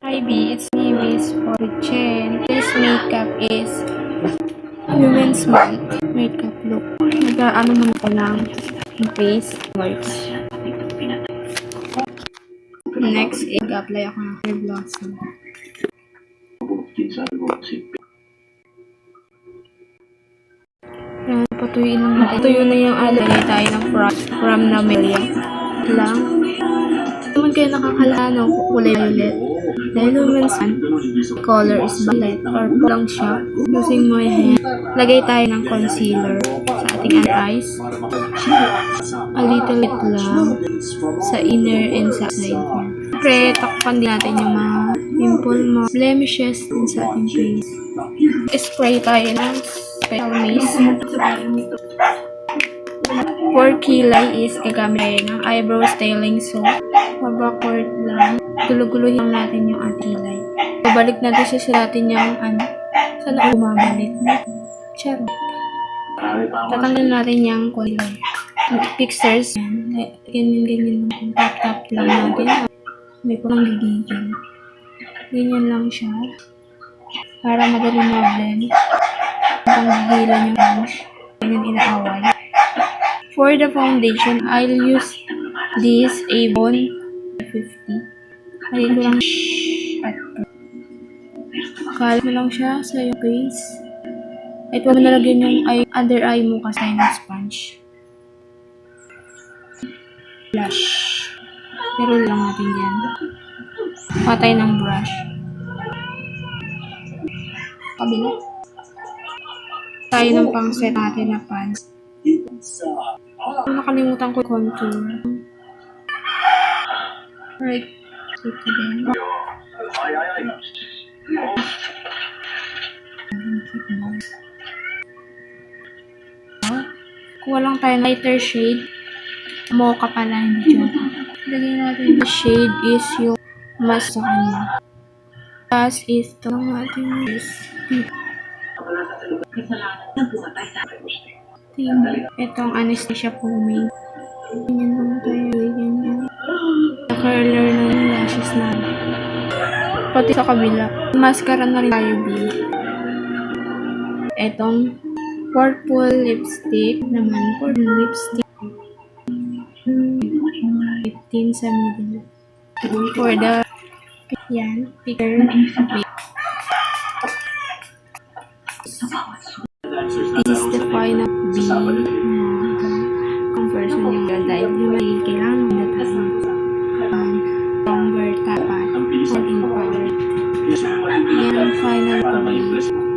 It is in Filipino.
Hi B, it's me, Miss Orchen. This makeup is Women's Month makeup look. Nag-ano muna ko lang yung face works. Next, mag-apply ako ng hair blossom. Yan, patuyin lang natin. Tuyo na yung alagay tayo ng from Namelia. Lang. Naman kayo nakakalano, kulay violet. Dahil women's color is violet or lang siya. Using my hand, lagay tayo ng concealer sa ating eyes. A little bit lang sa inner and sa side. Siyempre, takpan din natin yung mga pimple mo, blemishes din sa ating face. Spray tayo ng special mist. For kilay is gagamit tayo ng eyebrow styling soap. Backward lang. Gulo-gulohin lang natin yung ating kilay. Babalik natin siya sa natin yung sana bumabalik. Charot. Tatanggal natin yung kulay. Fixers. Ganyan lang. Tap-tap lang natin. May parang gigigil. Ganyan lang siya. Para madali ma-blend. Pang gigilan yung brush. Ganyan inaaway. For the foundation, I'll use this Avon 50. Halin ko lang at kalat mo lang siya sa yung face. At huwag mo nalagyan yung under eye mo kasi ng sponge. Blush. Pero lang natin yan. Patay ng brush. Kabila. Tayo ng pang-set natin na pants. Nakalimutan ko contour. Right. Ito din. Kuha lang tayo ng lighter shade. Mocha pala, hindi joke. Lagyan natin the shade is yung mas sa kanya. Tapos is ito lang natin is itong Anastasia pomade. Ganyan lang tayo. Ganyan. The curler na yung lashes na. Pati sa kabila. Mascara na rin tayo din. Itong purple lipstick naman. Purple lipstick. 15 sa middle. For the yan. Picker. This is the final B na conversion yung dahil yung kailangan na tayo longer tapat or in power. Yan ang final ko.